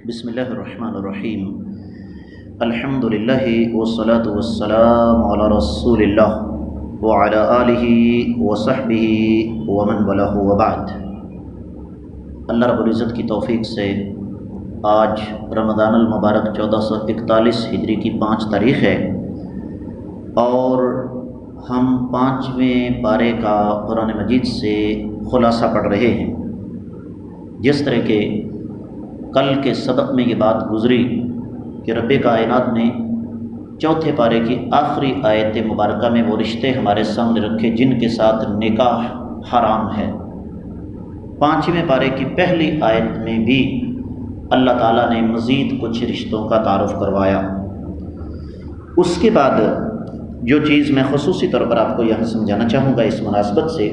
بسم اللہ الرحمن الرحیم الحمد للہ والصلاة والسلام علی رسول اللہ وعلی آلہ وصحبہ ومن والاه وبعد۔ اللہ رب العزت کی توفیق سے آج رمضان المبارک 1441 ہجری کی 5 تاریخ ہے اور ہم 5ویں پارے کا قرآن مجید سے خلاصہ پڑھ رہے ہیں۔ جس طرح کہ کل کے سبق میں یہ بات گزری کہ رب کائنات نے چوتھے پارے کی آخری آیت مبارکہ میں وہ رشتے ہمارے سامنے رکھے جن کے ساتھ نکاح حرام ہے۔ 5ویں پارے کی پہلی آیت میں بھی اللہ تعالیٰ نے مزید کچھ رشتوں کا تعارف کروایا۔ اس کے بعد جو چیز میں خصوصی طور پر آپ کو یہاں سمجھانا چاہوں گا اس مناسبت سے،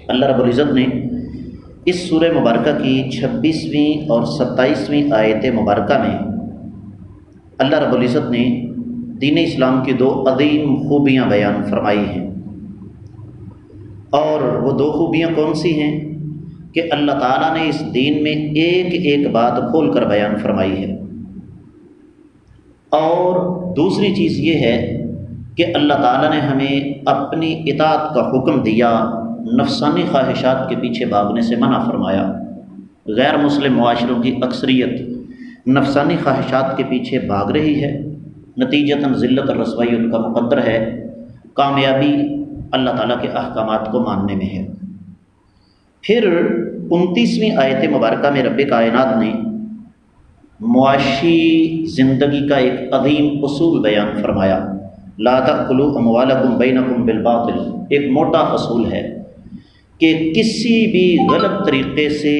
اللہ رب العزت نے اس سورہ مبارکہ کی 26ویں اور 27ویں آیت مبارکہ میں اللہ رب العزت نے دین اسلام کی 2 عظیم خوبیاں بیان فرمائی ہیں، اور وہ 2 خوبیاں کون سی ہیں کہ اللہ تعالیٰ نے اس دین میں ایک ایک بات کھول کر بیان فرمائی ہے۔ اور دوسری چیز یہ ہے کہ اللہ تعالیٰ نے ہمیں اپنی اطاعت کا حکم دیا، نفسانی خواہشات کے پیچھے بھاگنے سے منع فرمایا۔ غیر مسلم معاشروں کی اکثریت نفسانی خواہشات کے پیچھے بھاگ رہی ہے، نتیجتاً ذلت اور رسوائی ان کا مقدر ہے، کامیابی اللہ تعالیٰ کے احکامات کو ماننے میں ہے۔ پھر 29ویں آیت مبارکہ میں رب کائنات نے معاشی زندگی کا ایک عظیم اصول بیان فرمایا، لا تأکلوا اموالکم بینکم بالباطل۔ ایک موٹا اصول ہے کہ کسی بھی غلط طریقے سے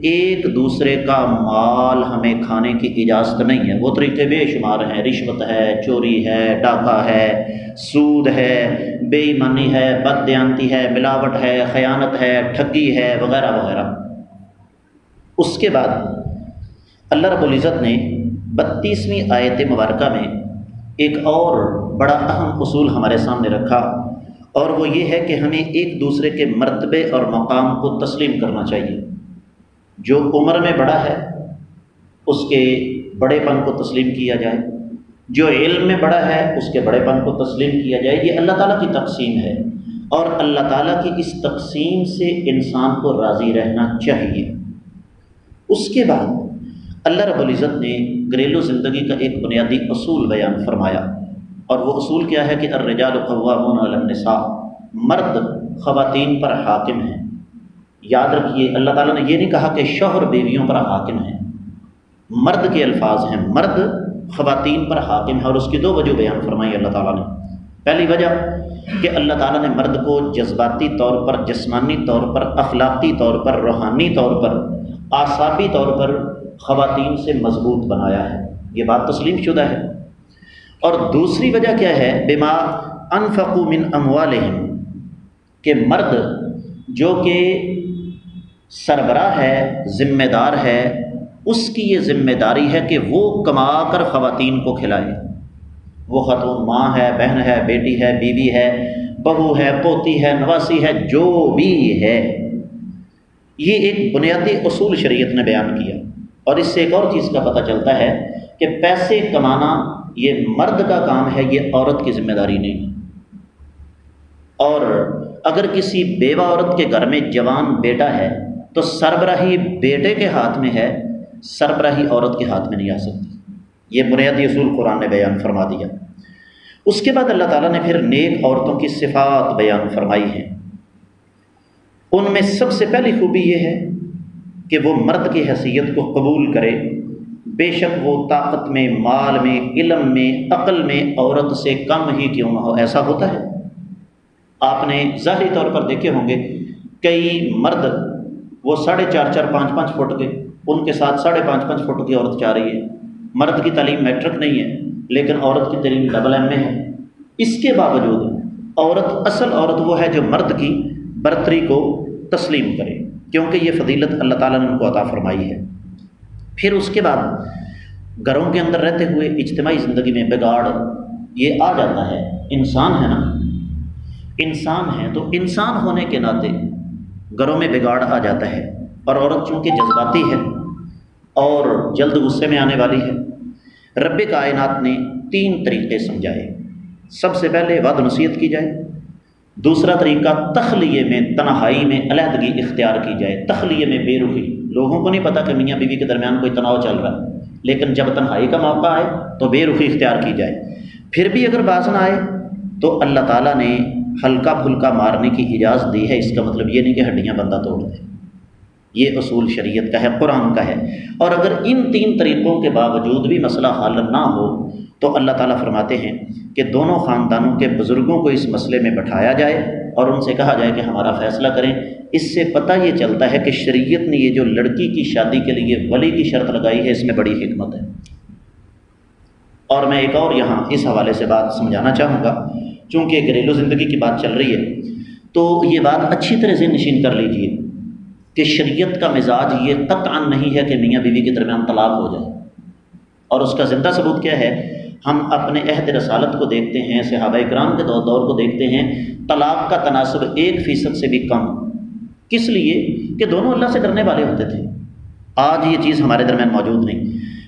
ایک دوسرے کا مال ہمیں کھانے کی اجازت نہیں ہے۔ وہ طریقے بے شمار ہیں، رشوت ہے، چوری ہے، ڈاکہ ہے، سود ہے، بے ایمانی ہے، بددیانتی ہے، ملاوٹ ہے، خیانت ہے، ٹھگی ہے، وغیرہ وغیرہ۔ اس کے بعد اللہ رب العزت نے 32ویں آیت مبارکہ میں ایک اور بڑا اہم اصول ہمارے سامنے رکھا، اور وہ یہ ہے کہ ہمیں ایک دوسرے کے مرتبے اور مقام کو تسلیم کرنا چاہیے۔ جو عمر میں بڑا ہے اس کے بڑے پن کو تسلیم کیا جائے، جو علم میں بڑا ہے اس کے بڑے پن کو تسلیم کیا جائے۔ یہ اللہ تعالیٰ کی تقسیم ہے، اور اللہ تعالیٰ کی اس تقسیم سے انسان کو راضی رہنا چاہیے۔ اس کے بعد اللہ رب العزت نے گھریلو زندگی کا ایک بنیادی اصول بیان فرمایا، اور وہ اصول کیا ہے کہ الرجال قوامون علی النساء، مرد خواتین پر حاکم ہیں۔ یاد رکھیے اللہ تعالیٰ نے یہ نہیں کہا کہ شوہر بیویوں پر حاکم ہیں، مرد کے الفاظ ہیں، مرد خواتین پر حاکم ہے، اور اس کی 2 وجہ بیان فرمائی اللہ تعالیٰ نے۔ پہلی وجہ کہ اللہ تعالیٰ نے مرد کو جذباتی طور پر، جسمانی طور پر، اخلاقی طور پر، روحانی طور پر، اعصابی طور پر خواتین سے مضبوط بنایا ہے، یہ بات تسلیم شدہ ہے۔ اور دوسری وجہ کیا ہے؟ بما انفقوا من اموالہم، کہ مرد جو کہ سربراہ ہے، ذمہ دار ہے، اس کی یہ ذمہ داری ہے کہ وہ کما کر خواتین کو کھلائے۔ وہ خاتون ماں ہے، بہن ہے، بیٹی ہے، بیوی ہے، بہو ہے، پوتی ہے، نواسی ہے، جو بھی ہے، یہ ایک بنیادی اصول شریعت نے بیان کیا۔ اور اس سے ایک اور چیز کا پتہ چلتا ہے کہ پیسے کمانا یہ مرد کا کام ہے، یہ عورت کی ذمہ داری نہیں۔ اور اگر کسی بیوہ عورت کے گھر میں جوان بیٹا ہے تو سربراہی بیٹے کے ہاتھ میں ہے، سربراہی عورت کے ہاتھ میں نہیں آ سکتی۔ یہ بنیادی اصول قرآن نے بیان فرما دیا۔ اس کے بعد اللہ تعالیٰ نے پھر نیک عورتوں کی صفات بیان فرمائی ہیں۔ ان میں سب سے پہلی خوبی یہ ہے کہ وہ مرد کی حیثیت کو قبول کرے، بے شک وہ طاقت میں، مال میں، علم میں، عقل میں عورت سے کم ہی کیوں نہ ہو۔ ایسا ہوتا ہے، آپ نے ظاہری طور پر دیکھے ہوں گے کئی مرد وہ 4.5 5 فٹ کے، ان کے ساتھ 5.5 فٹ کی عورت چاہ رہی ہے۔ مرد کی تعلیم میٹرک نہیں ہے لیکن عورت کی تعلیم ڈبل ایم اے ہے۔ اس کے باوجود عورت، اصل عورت وہ ہے جو مرد کی برتری کو تسلیم کرے، کیونکہ یہ فضیلت اللہ تعالیٰ نے ان کو عطا فرمائی ہے۔ پھر اس کے بعد گھروں کے اندر رہتے ہوئے اجتماعی زندگی میں بگاڑ یہ آ جاتا ہے۔ انسان ہے نا، انسان ہے تو انسان ہونے کے ناطے گھروں میں بگاڑ آ جاتا ہے، اور عورت چونکہ جذباتی ہے اور جلد غصے میں آنے والی ہے۔ رب کائنات نے 3 طریقے سمجھائے۔ سب سے پہلے وعد نصیحت کی جائے، دوسرا طریقہ تخلیے میں، تنہائی میں علیحدگی اختیار کی جائے، تخلیے میں بے رخی، لوگوں کو نہیں پتہ کہ میاں بیوی کے درمیان کوئی تناؤ چل رہا ہے، لیکن جب تنہائی کا موقع آئے تو بے رخی اختیار کی جائے۔ پھر بھی اگر باز نہ آئے تو اللہ تعالیٰ نے ہلکا پھلکا مارنے کی اجازت دی ہے، اس کا مطلب یہ نہیں کہ ہڈیاں بندہ توڑ دے، یہ اصول شریعت کا ہے، قرآن کا ہے۔ اور اگر ان 3 طریقوں کے باوجود بھی مسئلہ حل نہ ہو تو اللہ تعالیٰ فرماتے ہیں کہ دونوں خاندانوں کے بزرگوں کو اس مسئلے میں بٹھایا جائے اور ان سے کہا جائے کہ ہمارا فیصلہ کریں۔ اس سے پتہ یہ چلتا ہے کہ شریعت نے یہ جو لڑکی کی شادی کے لیے ولی کی شرط لگائی ہے، اس میں بڑی حکمت ہے۔ اور میں ایک اور یہاں اس حوالے سے بات سمجھانا چاہوں گا، چونکہ گھریلو زندگی کی بات چل رہی ہے تو یہ بات اچھی طرح سے نشین کر لیجئے کہ شریعت کا مزاج یہ قطعاً نہیں ہے کہ میاں بیوی کے درمیان طلاق ہو جائے، اور اس کا زندہ ثبوت کیا ہے؟ ہم اپنے عہد رسالت کو دیکھتے ہیں، صحابہ کرام کے دور کو دیکھتے ہیں، طلاق کا تناسب 1% سے بھی کم۔ کس لیے؟ کہ دونوں اللہ سے ڈرنے والے ہوتے تھے۔ آج یہ چیز ہمارے درمیان موجود نہیں۔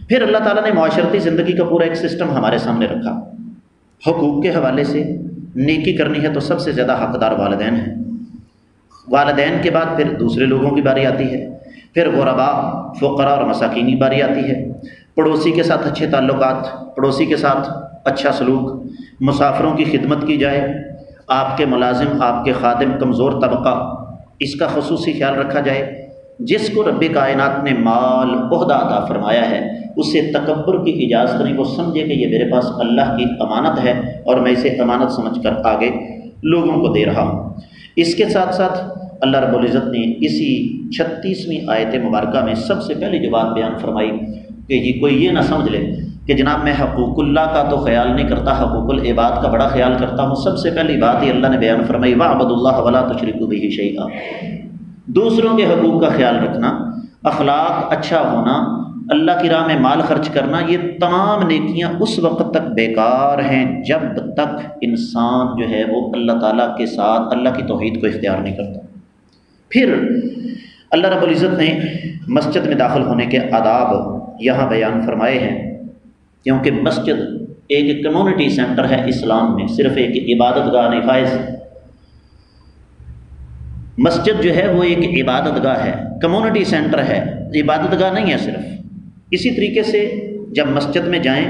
پھر اللہ تعالیٰ نے معاشرتی زندگی کا پورا ایک سسٹم ہمارے سامنے رکھا۔ حقوق کے حوالے سے نیکی کرنی ہے تو سب سے زیادہ حقدار والدین ہیں، والدین کے بعد پھر دوسرے لوگوں کی باری آتی ہے، پھر غرباء، فقراء اور مساکین کی باری آتی ہے، پڑوسی کے ساتھ اچھے تعلقات، پڑوسی کے ساتھ اچھا سلوک، مسافروں کی خدمت کی جائے، آپ کے ملازم، آپ کے خادم، کمزور طبقہ، اس کا خصوصی خیال رکھا جائے۔ جس کو رب کائنات نے مال، عہدہ عطا فرمایا ہے، اسے تکبر کی اجازت نہیں، وہ سمجھے کہ یہ میرے پاس اللہ کی امانت ہے اور میں اسے امانت سمجھ کر آگے لوگوں کو دے رہا ہوں۔ اس کے ساتھ ساتھ اللہ رب العزت نے اسی 36ویں آیت مبارکہ میں سب سے پہلی جو بات بیان فرمائی کہ یہ کوئی یہ نہ سمجھ لے کہ جناب میں حقوق اللہ کا تو خیال نہیں کرتا، حقوق العباد کا بڑا خیال کرتا ہوں۔ سب سے پہلی بات یہ اللہ نے بیان فرمائی، وَاعْبُدُوا اللَّهَ وَلَا تُشْرِكُوا بِهِ شَيْئًا۔ دوسروں کے حقوق کا خیال رکھنا، اخلاق اچھا ہونا، اللہ کی راہ میں مال خرچ کرنا، یہ تمام نیکیاں اس وقت تک بیکار ہیں جب تک انسان جو ہے وہ اللہ تعالیٰ کے ساتھ اللہ کی توحید کو اختیار نہیں کرتا۔ پھر اللہ رب العزت نے مسجد میں داخل ہونے کے آداب یہاں بیان فرمائے ہیں، کیونکہ مسجد ایک کمیونٹی سینٹر ہے اسلام میں، صرف ایک عبادت گاہ نہیں فائز۔ مسجد جو ہے وہ ایک عبادت گاہ ہے، کمیونٹی سینٹر ہے، عبادت گاہ نہیں ہے صرف۔ اسی طریقے سے جب مسجد میں جائیں،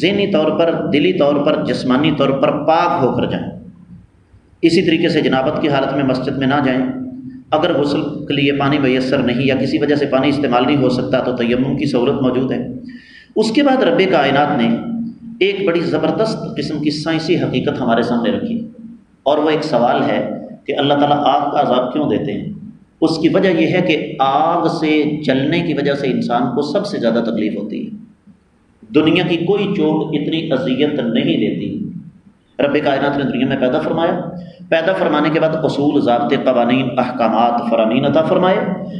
ذہنی طور پر، دلی طور پر، جسمانی طور پر پاک ہو کر جائیں۔ اسی طریقے سے جنابت کی حالت میں مسجد میں نہ جائیں۔ اگر غسل کے لیے پانی میسر نہیں یا کسی وجہ سے پانی استعمال نہیں ہو سکتا تو تیمم کی سہولت موجود ہے۔ اس کے بعد رب کائنات نے ایک بڑی زبردست قسم کی سائنسی حقیقت ہمارے سامنے رکھی، اور وہ ایک سوال ہے کہ اللہ تعالیٰ آگ کا عذاب کیوں دیتے ہیں؟ اس کی وجہ یہ ہے کہ آگ سے جلنے کی وجہ سے انسان کو سب سے زیادہ تکلیف ہوتی ہے۔ دنیا کی کوئی چوٹ اتنی اذیت نہیں دیتی۔ رب کائنات نے دنیا میں پیدا فرمایا، پیدا فرمانے کے بعد اصول، ضابطے، قوانین، احکامات، فرامین عطا فرمائے،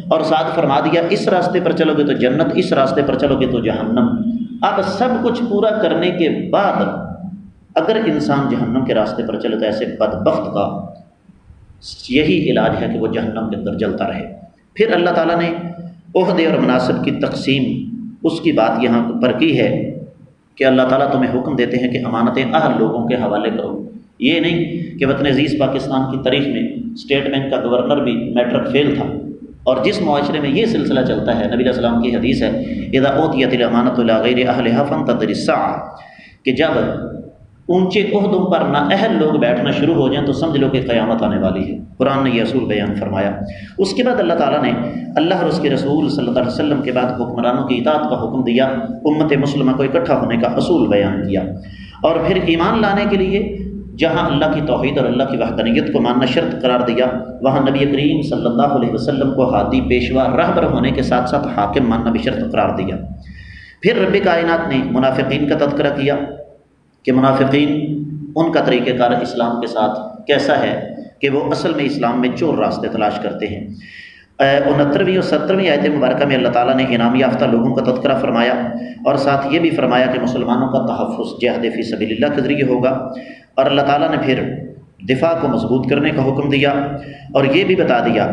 اور ساتھ فرما دیا اس راستے پر چلو گے تو جنت، اس راستے پر چلو گے تو جہنم۔ اب سب کچھ پورا کرنے کے بعد اگر انسان جہنم کے راستے پر چلے تو ایسے بدبخت کا یہی علاج ہے کہ وہ جہنم کے اندر جلتا رہے۔ پھر اللہ تعالیٰ نے عہدے اور مناصب کی تقسیم، اس کی بات یہاں پر کی ہے کہ اللہ تعالیٰ تمہیں حکم دیتے ہیں کہ امانتیں اہل لوگوں کے حوالے کرو۔ یہ نہیں کہ وطن عزیز پاکستان کی تاریخ میں اسٹیٹ بینک کا گورنر بھی میٹرک فیل تھا، اور جس معاشرے میں یہ سلسلہ چلتا ہے، نبی علیہ السلام کی حدیث ہے اذا اوتیت الامانۃ الی غیر اہلھا فانتظر الساعۃ، کہ جب اونچے عہدوں پر نااہل لوگ بیٹھنا شروع ہو جائیں تو سمجھ لو کہ قیامت آنے والی ہے۔ قرآن نے یہ اصول بیان فرمایا۔ اس کے بعد اللہ تعالیٰ نے اللہ اور اس کے رسول صلی اللہ علیہ وسلم کے بعد حکمرانوں کی اطاعت کا حکم دیا، امت مسلمہ کو اکٹھا ہونے کا اصول بیان کیا، اور پھر ایمان لانے کے لیے جہاں اللہ کی توحید اور اللہ کی وحدانیت کو ماننا شرط قرار دیا، وہاں نبی کریم صلی اللہ علیہ وسلم کو ہادی، پیشوا، رہبر ہونے کے ساتھ ساتھ حاکم ماننا بھی شرط قرار دیا۔ پھر رب کائنات نے منافقین کا تذکرہ کیا کہ منافقین ان کا طریقہ کار اسلام کے ساتھ کیسا ہے کہ وہ اصل میں اسلام میں چور راستے تلاش کرتے ہیں۔ 69ویں اور 70ویں آیت مبارکہ میں اللہ تعالیٰ نے انعام یافتہ لوگوں کا تذکرہ فرمایا، اور ساتھ یہ بھی فرمایا کہ مسلمانوں کا تحفظ جہاد فی سبیل اللہ کے ذریعے ہوگا، اور اللہ تعالیٰ نے پھر دفاع کو مضبوط کرنے کا حکم دیا، اور یہ بھی بتا دیا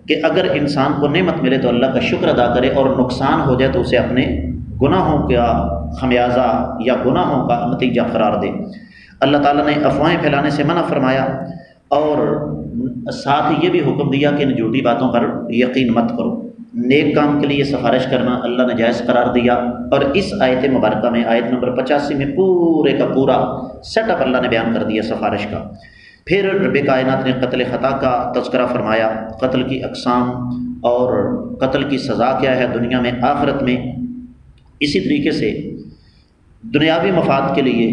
کہ اگر انسان کو نعمت ملے تو اللہ کا شکر ادا کرے، اور نقصان ہو جائے تو اسے اپنے گناہوں کا خمیازہ یا گناہوں کا نتیجہ قرار دے۔ اللہ تعالیٰ نے افواہیں پھیلانے سے منع فرمایا، اور ساتھ ہی یہ بھی حکم دیا کہ ان جھوٹی باتوں پر یقین مت کرو۔ نیک کام کے لیے سفارش کرنا اللہ نے جائز قرار دیا، اور اس آیت مبارکہ میں آیت نمبر 85 میں پورے کا پورا سیٹ اپ اللہ نے بیان کر دیا سفارش کا۔ پھر رب کائنات نے قتل خطا کا تذکرہ فرمایا، قتل کی اقسام اور قتل کی سزا کیا ہے دنیا میں آخرت میں۔ اسی طریقے سے دنیاوی مفاد کے لیے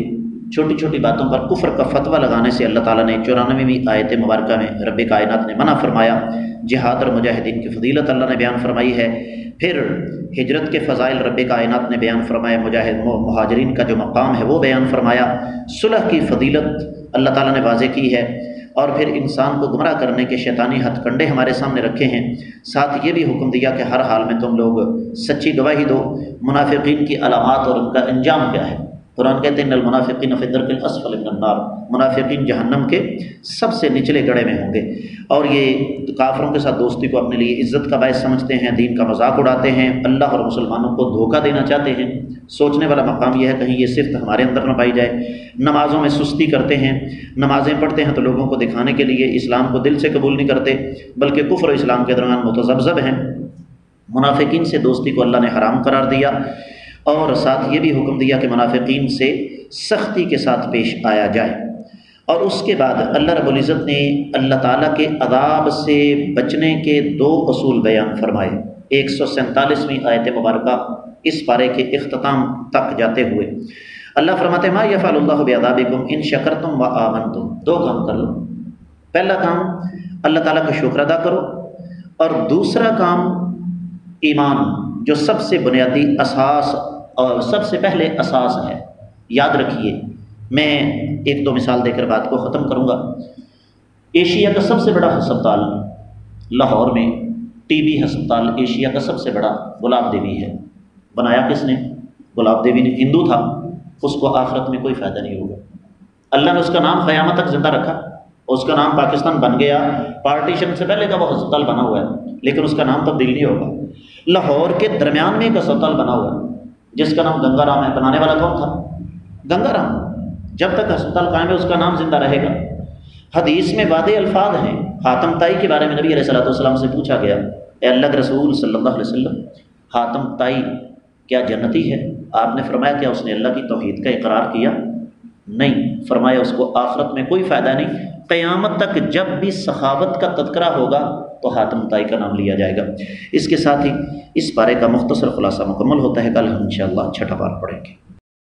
چھوٹی چھوٹی باتوں پر کفر کا فتویٰ لگانے سے اللہ تعالیٰ نے 94ویں آیت مبارکہ میں رب کائنات نے منع فرمایا۔ جہاد اور مجاہدین کی فضیلت اللہ نے بیان فرمائی ہے۔ پھر ہجرت کے فضائل رب کائنات نے بیان فرمایا، مہاجرین کا جو مقام ہے وہ بیان فرمایا، صلح کی فضیلت اللہ تعالیٰ نے واضح کی ہے، اور پھر انسان کو گمراہ کرنے کے شیطانی ہتھ کنڈے ہمارے سامنے رکھے ہیں۔ ساتھ یہ بھی حکم دیا کہ ہر حال میں تم لوگ سچی گواہی دو۔ منافقین کی علامات اور ان کا انجام کیا ہے؟ قرآن کہتے ہیں ان المنافقین فی الدرک الاسفل من النار، منافقین جہنم کے سب سے نچلے گڑھے میں ہوں گے، اور یہ کافروں کے ساتھ دوستی کو اپنے لیے عزت کا باعث سمجھتے ہیں، دین کا مذاق اڑاتے ہیں، اللہ اور مسلمانوں کو دھوکہ دینا چاہتے ہیں۔ سوچنے والا مقام یہ ہے کہیں یہ صرف ہمارے اندر نہ پائی جائے۔ نمازوں میں سستی کرتے ہیں، نمازیں پڑھتے ہیں تو لوگوں کو دکھانے کے لیے اسلام کو دل سے قبول نہیں کرتے، بلکہ کفر و اسلام کے درمیان متذبذب ہیں۔ منافقین سے دوستی کو اللہ نے حرام قرار دیا، اور ساتھ یہ بھی حکم دیا کہ منافقین سے سختی کے ساتھ پیش آیا جائے۔ اور اس کے بعد اللہ رب العزت نے اللہ تعالیٰ کے عذاب سے بچنے کے 2 اصول بیان فرمائے۔ 147ویں آیت مبارکہ اس پارے کے اختتام تک جاتے ہوئے اللہ فرماتے ہیں ما یفعل اللہ بعذابکم ان شکرتم و آمنتم۔ 2 کام کر لو۔ پہلا کام اللہ تعالیٰ کا شکر ادا کرو، اور دوسرا کام ایمان، جو سب سے بنیادی اساس اور سب سے پہلے اساس ہے۔ یاد رکھیے، میں 1-2 مثال دے کر بات کو ختم کروں گا۔ ایشیا کا سب سے بڑا ہسپتال لاہور میں، ٹی بی ہسپتال ایشیا کا سب سے بڑا گلاب دیوی ہے۔ بنایا کس نے؟ گلاب دیوی نے۔ ہندو تھا، اس کو آخرت میں کوئی فائدہ نہیں ہوگا۔ اللہ نے اس کا نام قیامت تک زندہ رکھا، اس کا نام پاکستان بن گیا، پارٹیشن سے پہلے کا وہ ہسپتال بنا ہوا ہے، لیکن اس کا نام تبدیل نہیں ہوگا۔ لاہور کے درمیان میں ایک ہسپتال بنا ہوا ہے جس کا نام گنگا رام ہے۔ بنانے والا کون تھا؟ گنگا رام۔ جب تک ہسپتال قائم ہے اس کا نام زندہ رہے گا۔ حدیث میں واضح الفاظ ہیں۔ حاتم طائی کے بارے میں نبی علیہ السلام سے پوچھا گیا، اے اللہ کے رسول صلی اللہ علیہ وسلم، حاتم طائی کیا جنتی ہے؟ آپ نے فرمایا کیا اس نے اللہ کی توحید کا اقرار کیا؟ نہیں۔ فرمایا اس کو آخرت میں کوئی فائدہ نہیں، قیامت تک جب بھی سخاوت کا تذکرہ ہوگا تو حاتم طائی کا نام لیا جائے گا۔ اس کے ساتھ ہی اس پارے کا مختصر خلاصہ مکمل ہوتا ہے۔ کل ہم انشاءاللہ 6واں پارہ پڑھیں گے۔